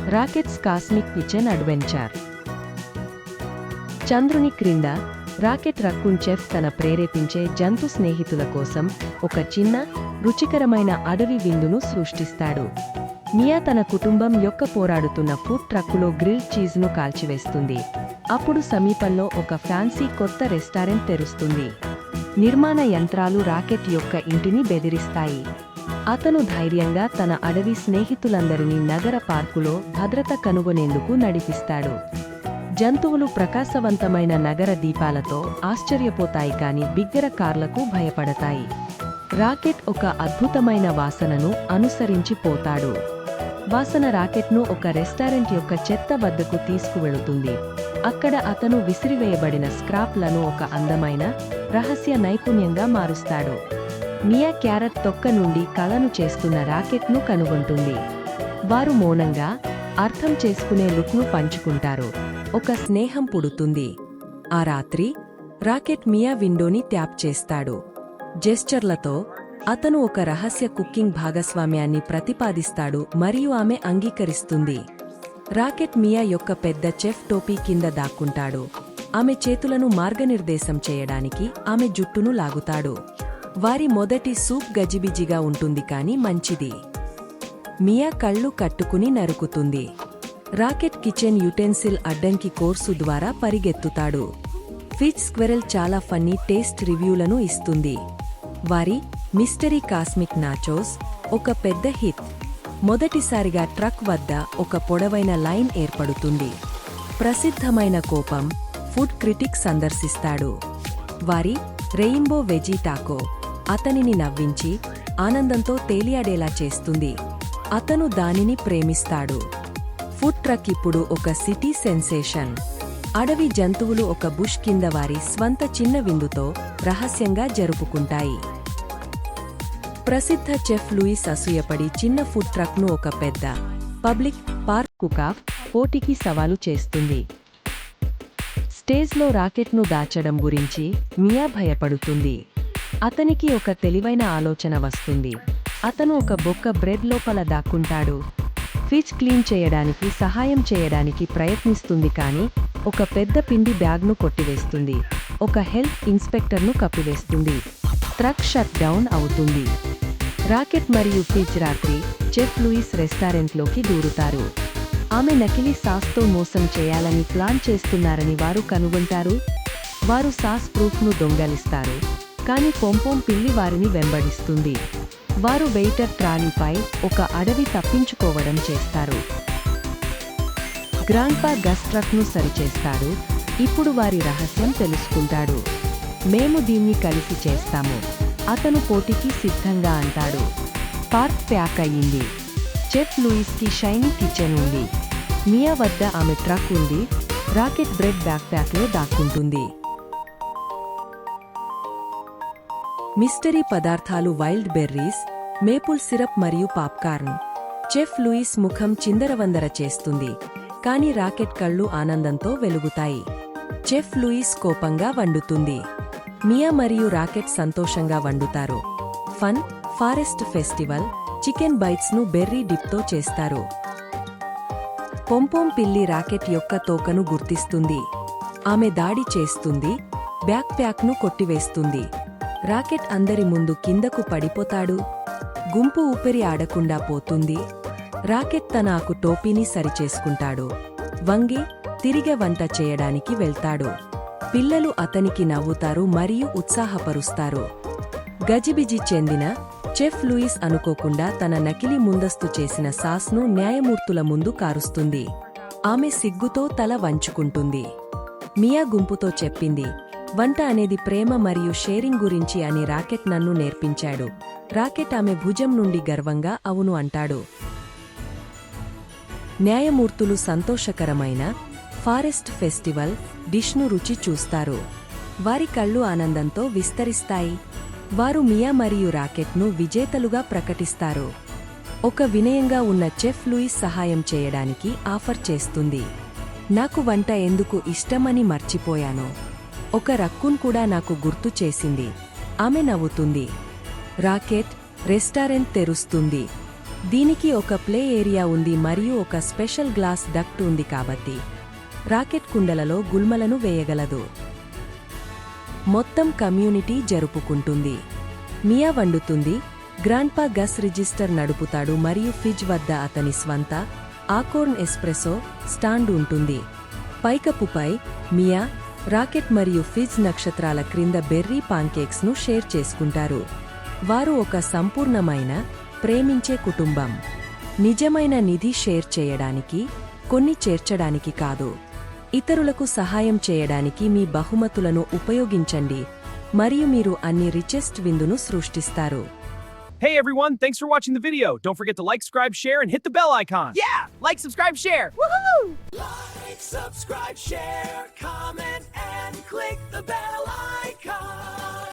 Rockets cosmic kitchen adventure. చంద్రుని క్రింద rocket raccoon chef తన ప్రేరేపించే జంతు స్నేహితుల కోసం ఒక చిన్న, రుచికరమైన అడవి విందును సృష్టిస్తాడు. మియా తన కుటుంబం యొక్క పోరాడుతున్న ఫుడ్ ట్రక్కులో గ్రిల్డ్ చీజ్ను కాల్చివేస్తుంది. అప్పుడు సమీపంలో ఒక ఫ్యాన్సీ కొత్త రెస్టారెంట్ తెరుస్తుంది. నిర్మాణ యంత్రాలు రాకెట్ యొక్క ఇంటిని బెదిరిస్తాయి. అతను ధైర్యంగా తన అడవి స్నేహితులందరినీ నగర పార్కులో భద్రత కనుగొనేందుకు నడిపిస్తాడు. జంతువులు ప్రకాశవంతమైన నగర దీపాలతో ఆశ్చర్యపోతాయి కాని బిగ్గర కార్లకు భయపడతాయి. రాకెట్ ఒక అద్భుతమైన వాసనను అనుసరించి పోతాడు. వాసన రాకెట్ను ఒక రెస్టారెంట్ యొక్క చెత్త వద్దకు తీసుకువెళుతుంది. అక్కడ అతను విసిరివేయబడిన స్క్రాప్లను ఒక అందమైన, రహస్య నైపుణ్యంగా మారుస్తాడు. మియా క్యారెట్ తొక్క నుండి కళను చేస్తున్న రాకెట్ను కనుగొంటుంది. వారు మౌనంగా, అర్థం చేసుకునే లుక్ను పంచుకుంటారు. ఒక స్నేహం పుడుతుంది. ఆ రాత్రి రాకెట్ మియా విండోని ట్యాప్ చేస్తాడు. జెస్చర్లతో అతను ఒక రహస్య కుకింగ్ భాగస్వామ్యాన్ని ప్రతిపాదిస్తాడు మరియు ఆమె అంగీకరిస్తుంది. రాకెట్ మియా యొక్క పెద్ద చెఫ్ టోపీ కింద దాక్కుంటాడు. ఆమె చేతులను మార్గనిర్దేశం చేయడానికి ఆమె జుట్టును లాగుతాడు. వారి మొదటి సూప్ గజిబిజిగా ఉంటుంది కాని మంచిది. మియా కళ్ళు కట్టుకుని నరుకుతుంది. రాకెట్ కిచెన్ యుటెన్సిల్ అడ్డంకి కోర్సు ద్వారా పరిగెత్తుతాడు. ఫిచ్ స్క్వెరెల్ చాలా ఫన్నీ టేస్ట్ రివ్యూలను ఇస్తుంది. వారి మిస్టరీ కాస్మిక్ నాచోస్ ఒక పెద్ద హిట్. మొదటిసారిగా ట్రక్ వద్ద ఒక పొడవైన లైన్ ఏర్పడుతుంది. ప్రసిద్ధమైన కోపం ఫుడ్ క్రిటిక్ సందర్శిస్తాడు. వారి రెయిన్బో వెజీ టాకో అతనిని నవ్వించి ఆనందంతో తేలియాడేలా చేస్తుంది. అతను దానిని ప్రేమిస్తాడు. ఫుడ్ ట్రక్ ఇప్పుడు ఒక సిటీ సెన్సేషన్. అడవి జంతువులు ఒక బుష్ కింద వారి స్వంత చిన్న విందుతో రహస్యంగా జరుపుకుంటాయి. ప్రసిద్ధ చెఫ్ లూయిస్ అసూయపడి చిన్న ఫుడ్ ట్రక్ను ఒక పెద్ద పబ్లిక్ పార్క్ కుకాఫ్ పోటీకి సవాలు చేస్తుంది. స్టేజ్లో రాకెట్ను దాచడం గురించి మియా భయపడుతుంది. అతనికి ఒక తెలివైన ఆలోచన వస్తుంది. అతను ఒక బొక్క బ్రెడ్ లోపల దాక్కుంటాడు. ఫిచ్ క్లీన్ చేయడానికి సహాయం చేయడానికి ప్రయత్నిస్తుంది కానీ ఒక పెద్ద పిండి బ్యాగ్ను కొట్టివేస్తుంది. ఒక హెల్త్ ఇన్స్పెక్టర్ను కప్పివేస్తుంది. ట్రక్ షట్ డౌన్ అవుతుంది. రాకెట్ మరియు ఫిచ్ రాత్రి చెఫ్ లూయిస్ రెస్టారెంట్లోకి దూరుతారు. ఆమె నకిలీ సాస్తో మోసం చేయాలని ప్లాన్ చేస్తున్నారని వారు కనుగొంటారు. వారు సాస్ ప్రూఫ్ను దొంగలిస్తారు కానీ పొంపోం పిల్లి వారిని వెంబడిస్తుంది. వారు వెయిటర్ ట్రాలీపై ఒక అడవి తప్పించుకోవడం చేస్తారు. గ్రాండ్పా గస్ ట్రక్ను సరిచేస్తాడు. ఇప్పుడు వారి రహస్యం తెలుసుకుంటాడు. మేము దీన్ని కలిసి చేస్తాము. అతను పోటీకి సిద్ధంగా అంటాడు. పార్క్ ప్యాక్ అయ్యింది. చెఫ్ లూయిస్కి షైనీ కిచెన్ ఉంది. మియా వద్ద ఆమె ట్రక్ ఉంది. రాకెట్ బ్రెడ్ బ్యాక్ ప్యాక్లో దాక్కుంటుంది. మిస్టరీ పదార్థాలు వైల్డ్ బెర్రీస్, మేపుల్ సిరప్ మరియు పాప్కార్న్. చెఫ్ లూయిస్ ముఖం చిందరవందర చేస్తుంది కాని రాకెట్ కళ్ళు ఆనందంతో వెలుగుతాయి. చెఫ్ లూయిస్ కోపంగా వండుతుంది. మియా మరియు రాకెట్ సంతోషంగా వండుతారు. ఫన్ ఫారెస్ట్ ఫెస్టివల్ చికెన్ బైట్స్ను బెర్రీ డిప్తో చేస్తారు. పొంపోం పిల్లి రాకెట్ యొక్క తోకను గుర్తిస్తుంది. ఆమె దాడి చేస్తుంది. బ్యాక్ ప్యాక్ను కొట్టివేస్తుంది. రాకెట్ అందరి ముందు కిందకు పడిపోతాడు. గుంపు ఊపిరి ఆడకుండా పోతుంది. రాకెట్ తన ఆకు టోపీని సరిచేసుకుంటాడు. వంగి తిరిగే వంట చేయడానికి వెళ్తాడు. పిల్లలు అతనికి నవ్వుతారు మరియు ఉత్సాహపరుస్తారు. గజిబిజి చెందిన చెఫ్ లూయిస్ అనుకోకుండా తన నకిలీ ముందస్తు చేసిన సాస్ను న్యాయమూర్తుల ముందు కారుస్తుంది. ఆమె సిగ్గుతో తల వంచుకుంటుంది. మియా గుంపుతో చెప్పింది, వంట అనేది ప్రేమ మరియు షేరింగ్ గురించి అని రాకెట్ నన్ను నేర్పించాడు. రాకెట్ ఆమె భుజం నుండి గర్వంగా అవును అంటాడు. న్యాయమూర్తులు సంతోషకరమైన ఫారెస్ట్ ఫెస్టివల్ డిష్ను రుచి చూస్తారు. వారి కళ్ళు ఆనందంతో విస్తరిస్తాయి. వారు మియా మరియు రాకెట్ను విజేతలుగా ప్రకటిస్తారు. ఒక వినయంగా ఉన్న చెఫ్ లూయిస్ సహాయం చేయడానికి ఆఫర్ చేస్తుంది. నాకు వంట ఎందుకు ఇష్టమని మర్చిపోయాను. ఒక రక్కూన్ కూడా నాకు గుర్తు చేసింది. ఆమె నవ్వుతుంది. రాకెట్ రెస్టారెంట్ తెరుస్తుంది. దీనికి ఒక ప్లే ఏరియా ఉంది మరియు ఒక స్పెషల్ గ్లాస్ డక్ట్ ఉంది కాబట్టి రాకెట్ కుండలలో గుల్మలను వేయగలదు. మొత్తం కమ్యూనిటీ జరుపుకుంటుంది. మియా వండుతుంది, గ్రాండ్పా గస్ రిజిస్టర్ నడుపుతాడు మరియు ఫిజ్ వద్ద అతని స్వంత ఆకోర్న్ ఎస్ప్రెసో స్టాండ్ ఉంటుంది. పైకప్పుపై మియా, రాకెట్ మరియు ఫిజ్ నక్షత్రాల క్రింద బెర్రీ పాన్కేక్స్ను షేర్ చేసుకుంటారు. వారు ఒక సంపూర్ణమైన ప్రేమించే కుటుంబం. నిజమైన నిధి షేర్ చేయడానికి, కొన్ని చేర్చడానికి కాదు. ఇతరులకు సహాయం చేయడానికి మీ బహుమతులను ఉపయోగించండి మరియు మీరు అన్ని రిచెస్ట్ విందును సృష్టిస్తారు. Hey everyone, thanks for watching the video. Don't forget to like, subscribe, share, and hit the bell icon. Yeah! Like, subscribe, share! Woohoo! Like, subscribe, share, comment, and click the bell icon.